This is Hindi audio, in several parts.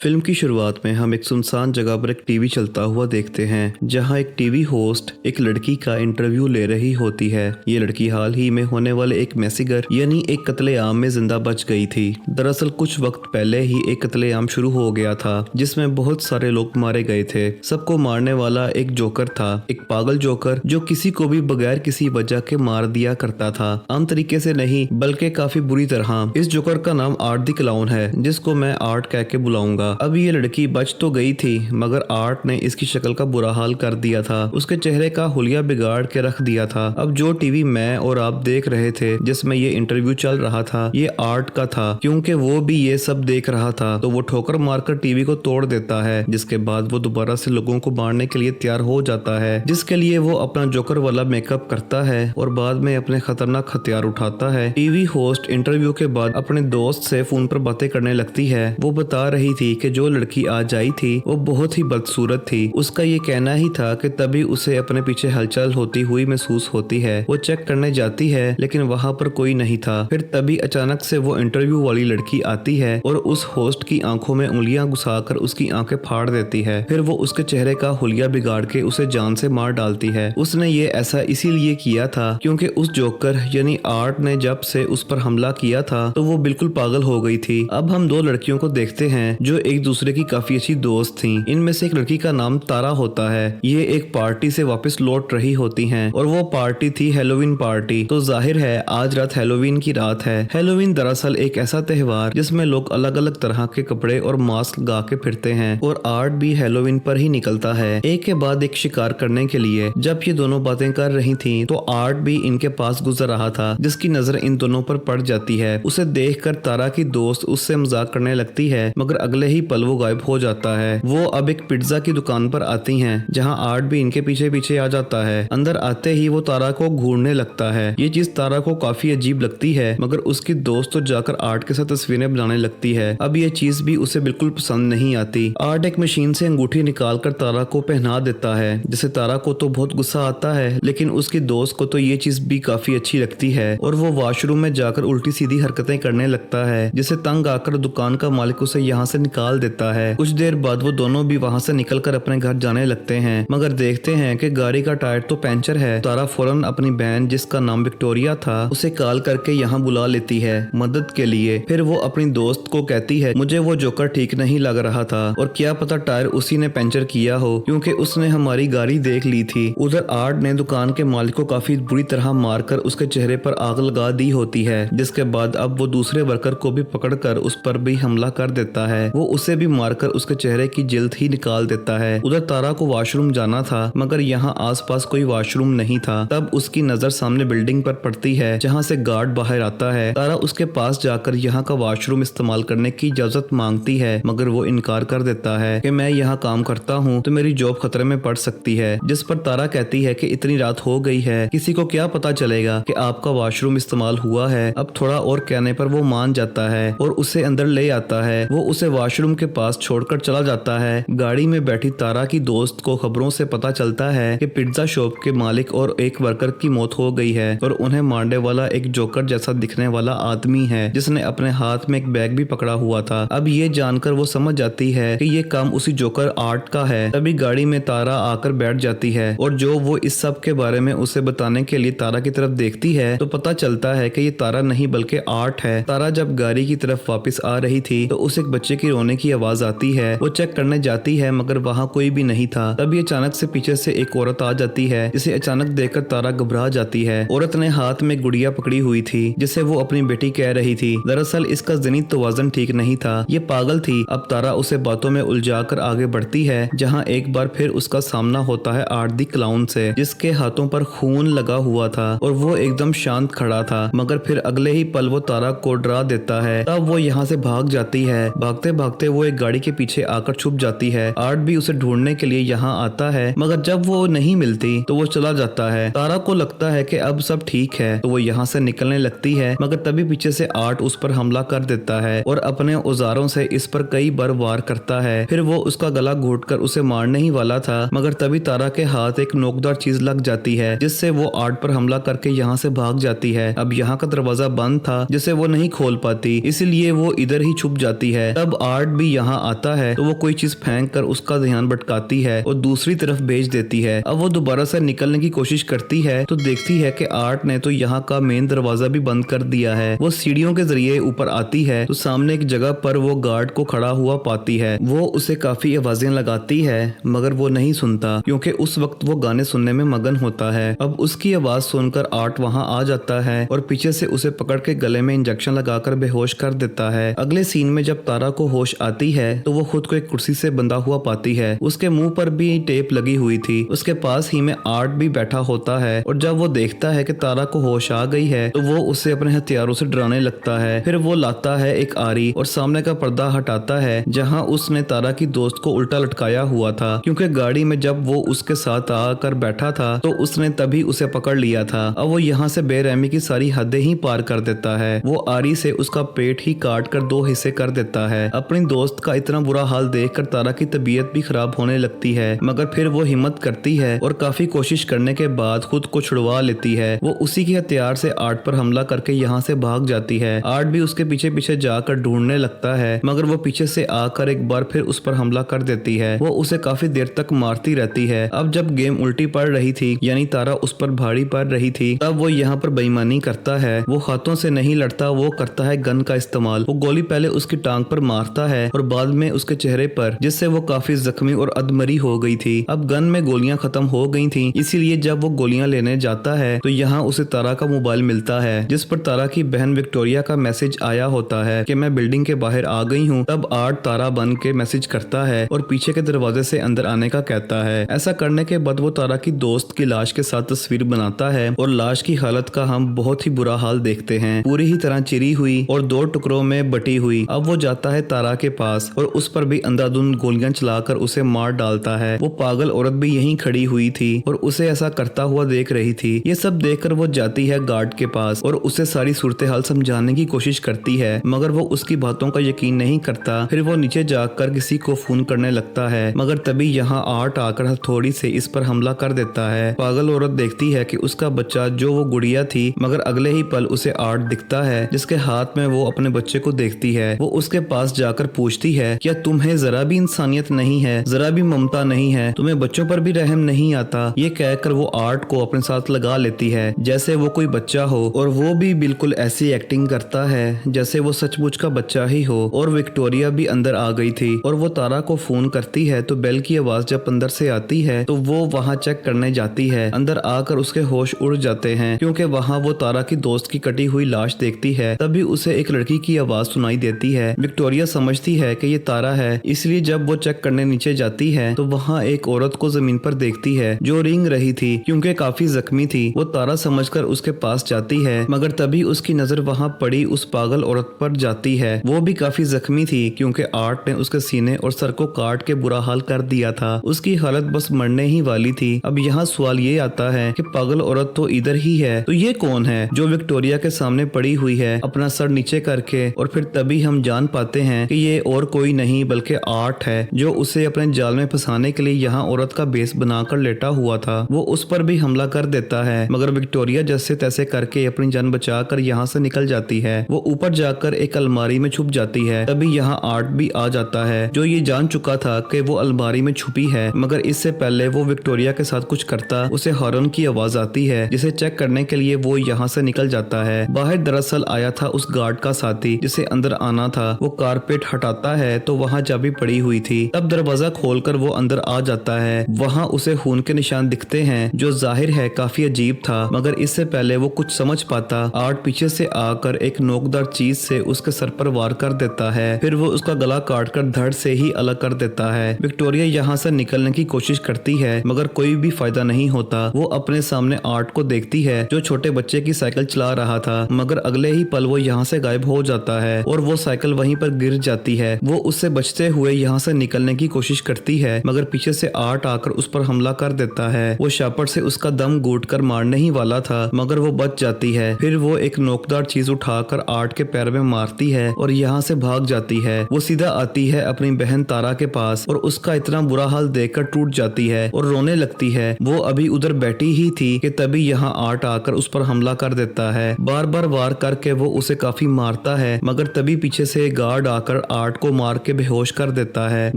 फिल्म की शुरुआत में हम एक सुनसान जगह पर एक टीवी चलता हुआ देखते हैं, जहां एक टीवी होस्ट एक लड़की का इंटरव्यू ले रही होती है। ये लड़की हाल ही में होने वाले एक मैसेगर यानी एक कत्लेआम में जिंदा बच गई थी। दरअसल कुछ वक्त पहले ही एक कत्लेआम शुरू हो गया था, जिसमें बहुत सारे लोग मारे गए थे। सबको मारने वाला एक जोकर था, एक पागल जोकर जो किसी को भी बगैर किसी वजह के मार दिया करता था। आम तरीके से नहीं, बल्कि काफी बुरी तरह। इस जोकर का नाम आर्ट द क्लाउन है, जिसको मैं आर्ट कह के बुलाऊंगा। अब ये लड़की बच तो गई थी, मगर आर्ट ने इसकी शक्ल का बुरा हाल कर दिया था। उसके चेहरे का हुलिया बिगाड़ के रख दिया था। अब जो टीवी मैं और आप देख रहे थे, जिसमें ये इंटरव्यू चल रहा था, ये आर्ट का था। क्योंकि वो भी ये सब देख रहा था, तो वो ठोकर मारकर टीवी को तोड़ देता है, जिसके बाद वो दोबारा से लोगों को मारने के लिए तैयार हो जाता है, जिसके लिए वो अपना जोकर वाला मेकअप करता है और बाद में अपने खतरनाक हथियार उठाता है। टीवी होस्ट इंटरव्यू के बाद अपने दोस्त से फोन पर बातें करने लगती है। वो बता रही थी कि जो लड़की आज आई थी वो बहुत ही बदसूरत थी। उसका ये कहना ही था कि तभी उसे अपने पीछे हलचल होती हुई महसूस होती है। वो चेक करने जाती है, लेकिन वहाँ पर कोई नहीं था। फिर तभी अचानक से वो इंटरव्यू वाली लड़की आती है और उस होस्ट की आंखों में उंगलियां घुसाकर उसकी आंखें फाड़ देती है। फिर वो उसके चेहरे का हुलिया बिगाड़ के उसे जान से मार डालती है। उसने ये ऐसा इसीलिए किया था क्योंकि उस जोकर यानी आर्ट ने जब से उस पर हमला किया था, तो वो बिल्कुल पागल हो गई थी। अब हम दो लड़कियों को देखते हैं जो एक दूसरे की काफी अच्छी दोस्त थीं। इनमें से एक लड़की का नाम तारा होता है। ये एक पार्टी से वापस लौट रही होती हैं और वो पार्टी थी हैलोवीन पार्टी। तो जाहिर है आज रात हैलोवीन की रात है। हैलोवीन दरअसल एक ऐसा त्योहार जिसमें लोग अलग अलग तरह के कपड़े और मास्क गा के फिरते हैं, और आर्ट भी हैलोवीन पर ही निकलता है, एक के बाद एक शिकार करने के लिए। जब ये दोनों बातें कर रही थी, तो आर्ट भी इनके पास गुजर रहा था, जिसकी नजर इन दोनों पर पड़ जाती है। उसे देखकर तारा की दोस्त उससे मजाक करने लगती है, मगर अगले ही पल वो गायब हो जाता है। वो अब एक पिज्जा की दुकान पर आती हैं, जहां आर्ट भी इनके पीछे पीछे आ जाता है। अंदर आते ही वो तारा को घूरने लगता है। ये चीज तारा को काफी अजीब लगती है, मगर उसकी दोस्त तो जाकर आर्ट के साथ तस्वीरें बनाने लगती है। अब ये चीज भी उसे बिल्कुल पसंद नहीं आती। आर्ट एक मशीन से अंगूठी निकालकर तारा को पहना देता है, जिसे तारा को तो बहुत गुस्सा आता है, लेकिन उसकी दोस्त को तो ये चीज भी काफी अच्छी लगती है, और वो वॉशरूम में जाकर उल्टी सीधी हरकतें करने लगता है, जिसे तंग आकर दुकान का मालिक उसे यहाँ से निकाल देता है। कुछ देर बाद वो दोनों भी वहाँ से निकलकर अपने घर जाने लगते हैं, मगर देखते हैं कि गाड़ी का टायर तो पंचर है। तारा फौरन अपनी बहन, जिसका नाम विक्टोरिया था, उसे कॉल करके यहाँ बुला लेती है मदद के लिए। फिर वो अपनी दोस्त को कहती है, मुझे वो जोकर ठीक नहीं लग रहा था, और क्या पता टायर उसी ने पंचर किया हो, क्योंकि उसने हमारी गाड़ी देख ली थी। उधर आर्ट ने दुकान के मालिक को काफी बुरी तरह मारकर उसके चेहरे पर आग लगा दी होती है, जिसके बाद अब वो दूसरे वर्कर को भी पकड़कर उस पर भी हमला कर देता है। वो उसे भी मारकर उसके चेहरे की जिल्द ही निकाल देता है। उधर तारा को वॉशरूम जाना था, मगर यहाँ आसपास कोई वॉशरूम नहीं था। तब उसकी नजर सामने बिल्डिंग पर पड़ती है, जहाँ से गार्ड बाहर आता है। तारा उसके पास जाकर यहाँ का वॉशरूम इस्तेमाल करने की इजाजत मांगती है, मगर वो इनकार कर देता है कि मैं यहाँ काम करता हूँ, तो मेरी जॉब खतरे में पड़ सकती है। जिस पर तारा कहती है कि इतनी रात हो गई है, किसी को क्या पता चलेगा कि आपका वॉशरूम इस्तेमाल हुआ है। अब थोड़ा और कहने पर वो मान जाता है और उसे अंदर ले आता है। वो उसे वॉशरूम के पास छोड़कर चला जाता है। गाड़ी में बैठी तारा की दोस्त को खबरों से पता चलता है कि पिज्जा शॉप के मालिक और एक वर्कर की मौत हो गई है, और उन्हें मारने वाला एक जोकर जैसा दिखने वाला आदमी है, जिसने अपने हाथ में एक बैग भी पकड़ा हुआ था। अब ये जानकर वो समझ जाती है कि ये काम उसी जोकर आर्ट का है। तभी गाड़ी में तारा आकर बैठ जाती है, और जो वो इस सब के बारे में उसे बताने के लिए तारा की तरफ देखती है, तो पता चलता है कि ये तारा नहीं बल्कि आर्ट है। तारा जब गाड़ी की तरफ वापस आ रही थी, तो उसे एक बच्चे की रोने की आवाज आती है। वो चेक करने जाती है, मगर वहाँ कोई भी नहीं था। तभी अचानक से पीछे से एक औरत आ जाती है, जिसे अचानक देखकर तारा घबरा जाती है। औरत ने हाथ में गुड़िया पकड़ी हुई थी, जिसे वो अपनी बेटी कह रही थी। दरअसल इसका ज़हनी तवाज़ुन ठीक नहीं था, ये पागल थी। अब तारा उसे बातों में उलझाकर आगे बढ़ती है, जहाँ एक बार फिर उसका सामना होता है आर्ट द क्लाउन से, जिसके हाथों पर खून लगा हुआ था और वो एकदम शांत खड़ा था, मगर फिर अगले ही पल वो तारा को डरा देता है। तब वो यहाँ से भाग जाती है। भागते भागते वो एक गाड़ी के पीछे आकर छुप जाती है। आर्ट भी उसे ढूंढने के लिए यहाँ आता है, मगर जब वो नहीं मिलती तो वो चला जाता है। तारा को लगता है कि अब सब ठीक है, तो वो यहाँ से निकलने लगती है, मगर तभी पीछे से आर्ट उस पर हमला कर देता है और अपने औजारों से इस पर कई बार वार करता है। फिर वो उसका गला घोटकर उसे मारने ही वाला था, मगर तभी तारा के हाथ एक नोकदार चीज लग जाती है, जिससे वो आर्ट पर हमला करके यहाँ से भाग जाती है। अब यहाँ का दरवाजा बंद था, जिसे वो नहीं खोल पाती, इसलिए वो इधर ही छुप जाती है। तब आर्ट आर्ट भी यहाँ आता है तो वो कोई चीज फेंक कर उसका ध्यान भटकाती है और दूसरी तरफ भेज देती है। अब वो दोबारा से निकलने की कोशिश करती है तो देखती है कि आर्ट ने तो यहाँ का मेन दरवाजा भी बंद कर दिया है। वो सीढ़ियों के जरिए ऊपर आती है तो सामने एक जगह पर वो गार्ड को खड़ा हुआ पाती है। वो उसे काफी आवाजें लगाती है मगर वो नहीं सुनता क्योंकि उस वक्त वो गाने सुनने में मगन होता है। अब उसकी आवाज सुनकर आर्ट वहाँ आ जाता है और पीछे से उसे पकड़ के गले में इंजेक्शन लगाकर बेहोश कर देता है। अगले सीन में जब तारा को होश आती है तो वो खुद को एक कुर्सी से बंधा हुआ पाती है। उसके मुंह पर भी टेप लगी हुई थी। उसके पास ही में आर्ट भी बैठा होता है और जब वो देखता है कि तारा को होश आ गई है तो वो उसे अपने हथियारों से डराने लगता है। फिर वो लाता है एक आरी और सामने का पर्दा हटाता है जहाँ उसने तारा की दोस्त को उल्टा लटकाया हुआ था क्योंकि गाड़ी में जब वो उसके साथ आकर बैठा था तो उसने तभी उसे पकड़ लिया था। अब वो यहाँ से बेरहमी की सारी हदें ही पार कर देता है। वो आरी से उसका पेट ही काट कर 2 हिस्से कर देता है। अपनी दोस्त का इतना बुरा हाल देखकर तारा की तबीयत भी खराब होने लगती है मगर फिर वो हिम्मत करती है और काफी कोशिश करने के बाद खुद को छुड़वा लेती है। वो उसी के हथियार से आर्ट पर हमला करके यहाँ से भाग जाती है। आर्ट भी उसके पीछे पीछे जाकर ढूंढने लगता है मगर वो पीछे से आकर एक बार फिर उस पर हमला कर देती है। वो उसे काफी देर तक मारती रहती है। अब जब गेम उल्टी पड़ रही थी यानी तारा उस पर भारी पड़ रही थी तब वो यहाँ पर बेईमानी करता है। वो हाथों से नहीं लड़ता, वो करता है गन का इस्तेमाल। वो गोली पहले उसकी टांग पर मारता है और बाद में उसके चेहरे पर, जिससे वो काफी जख्मी और अधमरी हो गई थी। अब गन में गोलियां खत्म हो गई थी, इसीलिए जब वो गोलियां लेने जाता है तो यहाँ उसे तारा का मोबाइल मिलता है जिस पर तारा की बहन विक्टोरिया का मैसेज आया होता है कि मैं बिल्डिंग के बाहर आ गई हूँ। तब आर्ट तारा बन के मैसेज करता है और पीछे के दरवाजे से अंदर आने का कहता है। ऐसा करने के बाद वो तारा की दोस्त की लाश के साथ तस्वीर बनाता है और लाश की हालत का हम बहुत ही बुरा हाल देखते हैं, पूरी ही तरह चिरी हुई और 2 टुकड़ों में बटी हुई। अब वो जाता है तारा के पास और उस पर भी अंधाधुंध गोलियां चलाकर उसे मार डालता है। वो पागल औरत भी यहीं खड़ी हुई थी और उसे ऐसा करता हुआ देख रही थी। ये सब देखकर वो जाती है गार्ड के पास और उसे सारी सूरत हाल समझाने की कोशिश करती है मगर वो उसकी बातों का यकीन नहीं करता। फिर वो नीचे जाकर किसी को फोन करने लगता है मगर तभी यहाँ आर्ट आकर हथौड़ी से इस पर हमला कर देता है। पागल औरत देखती है कि उसका बच्चा जो वो गुड़िया थी, मगर अगले ही पल उसे आर्ट दिखता है जिसके हाथ में वो अपने बच्चे को देखती है। वो उसके पास जाकर पूछती है, क्या तुम्हें जरा भी इंसानियत नहीं है, जरा भी ममता नहीं है, तुम्हें बच्चों पर भी रहम नहीं आता। ये कहकर वो आर्ट को अपने साथ लगा लेती है जैसे वो कोई बच्चा हो और वो भी बिल्कुल ऐसी एक्टिंग करता है जैसे वो सचमुच का बच्चा ही हो। और विक्टोरिया भी अंदर आ गई थी और वो तारा को फोन करती है तो बेल की आवाज जब अंदर से आती है तो वो वहाँ चेक करने जाती है। अंदर आकर उसके होश उड़ जाते हैं क्योंकि वहाँ वो तारा की दोस्त की कटी हुई लाश देखती है। तभी उसे एक लड़की की आवाज सुनाई देती है। विक्टोरिया समझती है कि ये तारा है, इसलिए जब वो चेक करने नीचे जाती है तो वहाँ एक औरत को जमीन पर देखती है जो रेंग रही थी क्योंकि काफी जख्मी थी। वो तारा समझकर उसके पास जाती है मगर तभी उसकी नजर वहाँ पड़ी उस पागल औरत पर जाती है। वो भी काफी जख्मी थी क्योंकि आर्ट ने उसके सीने और सर को काट के बुरा हाल कर दिया था। उसकी हालत बस मरने ही वाली थी। अब यहाँ सवाल ये आता है कि पागल औरत तो इधर ही है, तो ये कौन है जो विक्टोरिया के सामने पड़ी हुई है अपना सर नीचे करके। और फिर तभी हम जान पाते हैं कि ये और कोई नहीं बल्कि आर्ट है जो उसे अपने जाल में फंसाने के लिए यहाँ औरत का बेस बनाकर लेटा हुआ था। वो उस पर भी हमला कर देता है मगर विक्टोरिया जैसे तैसे करके अपनी जान बचाकर यहाँ से निकल जाती है। वो ऊपर जाकर एक अलमारी में छुप जाती है। तभी यहाँ आर्ट भी आ जाता है जो ये जान चुका था कि वो अलमारी में छुपी है, मगर इससे पहले वो विक्टोरिया के साथ कुछ करता उसे हॉर्न की आवाज आती है जिसे चेक करने के लिए वो यहाँ से निकल जाता है। बाहर दरअसल आया था उस गार्ड का साथी जिसे अंदर आना था। वो कारपेट हटाता है तो वहाँ चाबी पड़ी हुई थी। तब दरवाजा खोलकर वो अंदर आ जाता है। वहाँ उसे खून के निशान दिखते हैं जो जाहिर है काफी अजीब था, मगर इससे पहले वो कुछ समझ पाता आर्ट पीछे से आकर एक नोकदार चीज से उसके सर पर वार कर देता है। फिर वो उसका गला काटकर धड़ से ही अलग कर देता है। विक्टोरिया यहाँ से निकलने की कोशिश करती है मगर कोई भी फायदा नहीं होता। वो अपने सामने आर्ट को देखती है जो छोटे बच्चे की साइकिल चला रहा था, मगर अगले ही पल वो यहाँ से गायब हो जाता है और वो साइकिल वहीं पर गिर जाती है। वो उससे बचते हुए यहाँ से निकलने की कोशिश करती है मगर पीछे से आर्ट आकर उस पर हमला कर देता है। वो शापट से उसका दम घूट कर मारने ही वाला था मगर वो बच जाती है। फिर वो एक नोकदार चीज उठाकर आर्ट के पैर में मारती है और यहाँ से भाग जाती है। वो सीधा आती है अपनी बहन तारा के पास और उसका इतना बुरा हाल देखकर टूट जाती है और रोने लगती है। वो अभी उधर बैठी ही थी कि तभी यहाँ आर्ट आकर उस पर हमला कर देता है। बार बार वार करके वो उसे काफी मारता है मगर तभी पीछे से गार्ड आकर आर्ट को मार के बेहोश कर देता है।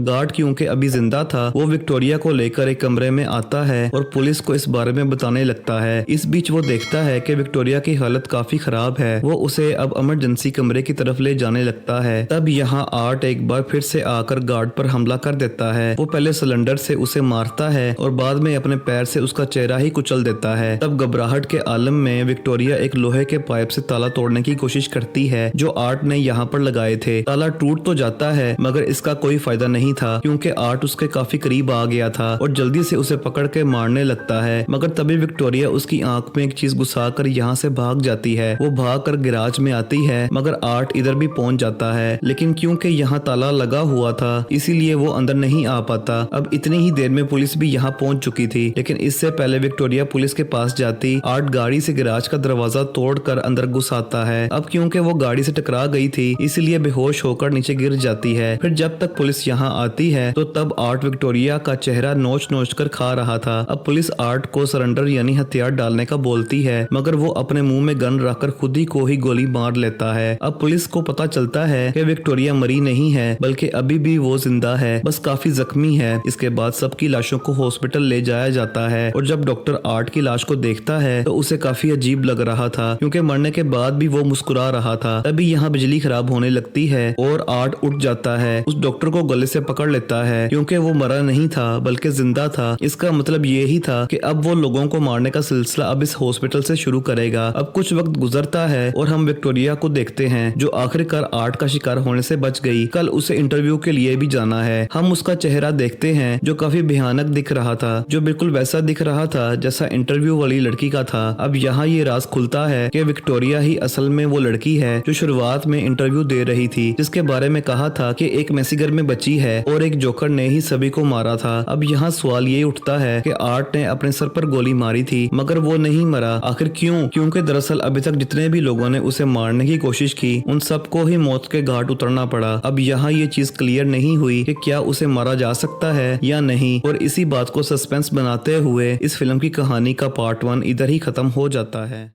गार्ड क्योंकि अभी जिंदा था, वो विक्टोरिया को लेकर एक कमरे में आता है और पुलिस को इस बारे में बताने लगता है। इस बीच वो देखता है कि विक्टोरिया की हालत काफी खराब है। वो उसे अब इमरजेंसी कमरे की तरफ ले जाने लगता है। तब यहाँ आर्ट एक बार फिर से आकर गार्ड पर हमला कर देता है। वो पहले सिलेंडर से उसे मारता है और बाद में अपने पैर से उसका चेहरा ही कुचल देता है। तब घबराहट के आलम में विक्टोरिया एक लोहे के पाइप से ताला तोड़ने की कोशिश करती है जो आर्ट ने यहाँ पर लगाए थे। ताला टूट तो जाता है मगर इसका कोई फायदा नहीं था क्योंकि आर्ट उसके काफी करीब आ गया था और जल्दी से उसे पकड़ के मारने लगता है। मगर तभी विक्टोरिया उसकी आंख में एक चीज घुसाकर यहाँ से भाग जाती है। वो भागकर गैराज में आती है मगर आर्ट इधर भी पहुंच जाता है, लेकिन क्योंकि यहाँ ताला लगा हुआ था इसीलिए वो अंदर नहीं आ पाता। अब इतनी ही देर में पुलिस भी यहाँ पहुंच चुकी थी, लेकिन इससे पहले विक्टोरिया पुलिस के पास जाती आर्ट गाड़ी से गैराज का दरवाजा तोड़कर अंदर घुस आता है। अब क्योंकि वो गाड़ी से टकरा गई थी इसलिए बेहोश होकर नीचे गिर जाती है। फिर जब तक पुलिस यहाँ आती है तो तब आर्ट विक्टोरिया का चेहरा नोच नोच कर खा रहा था। अब पुलिस आर्ट को सरेंडर यानी हथियार डालने का बोलती है मगर वो अपने मुंह में गन रखकर खुद ही को ही गोली मार लेता है। अब पुलिस को पता चलता है कि विक्टोरिया मरी नहीं है बल्कि अभी भी वो जिंदा है, बस काफी जख्मी है। इसके बाद सबकी लाशों को हॉस्पिटल ले जाया जाता है और जब डॉक्टर आर्ट की लाश को देखता है तो उसे काफी अजीब लग रहा था क्योंकि मरने के बाद भी वो मुस्कुरा रहा था। तभी यहाँ बिजली खराब होने लगती है और आर्ट उठ जाता है। उस डॉक्टर को गले से पकड़ लेता है क्योंकि वो मरा नहीं था बल्कि जिंदा था। इसका मतलब ये ही था कि अब वो लोगों को मारने का सिलसिला अब इस हॉस्पिटल से शुरू करेगा। अब कुछ वक्त गुजरता है और हम विक्टोरिया को देखते हैं जो आखिरकार आर्ट का शिकार होने से बच गई। कल उसे इंटरव्यू के लिए भी जाना है। हम उसका चेहरा देखते हैं जो काफी भयानक दिख रहा था, जो बिल्कुल वैसा दिख रहा था जैसा इंटरव्यू वाली लड़की का था। अब यहाँ ये राज खुलता है कि विक्टोरिया ही असल में वो लड़की है जो शुरुआत में इंटरव्यू दे रही थी, जिसके बारे में कहा था कि एक मैसीगर में बची है और एक जोकर ने ही सभी को मारा था। अब यहाँ सवाल ये उठता है कि आर्ट ने अपने सर पर गोली मारी थी मगर वो नहीं मरा, आखिर क्यों? क्योंकि दरअसल अभी तक जितने भी लोगों ने उसे मारने की कोशिश की उन सबको ही मौत के घाट उतरना पड़ा। अब यहाँ ये चीज क्लियर नहीं हुई कि क्या उसे मारा जा सकता है या नहीं, और इसी बात को सस्पेंस बनाते हुए इस फिल्म की कहानी का पार्ट 1 इधर ही खत्म हो जाता है।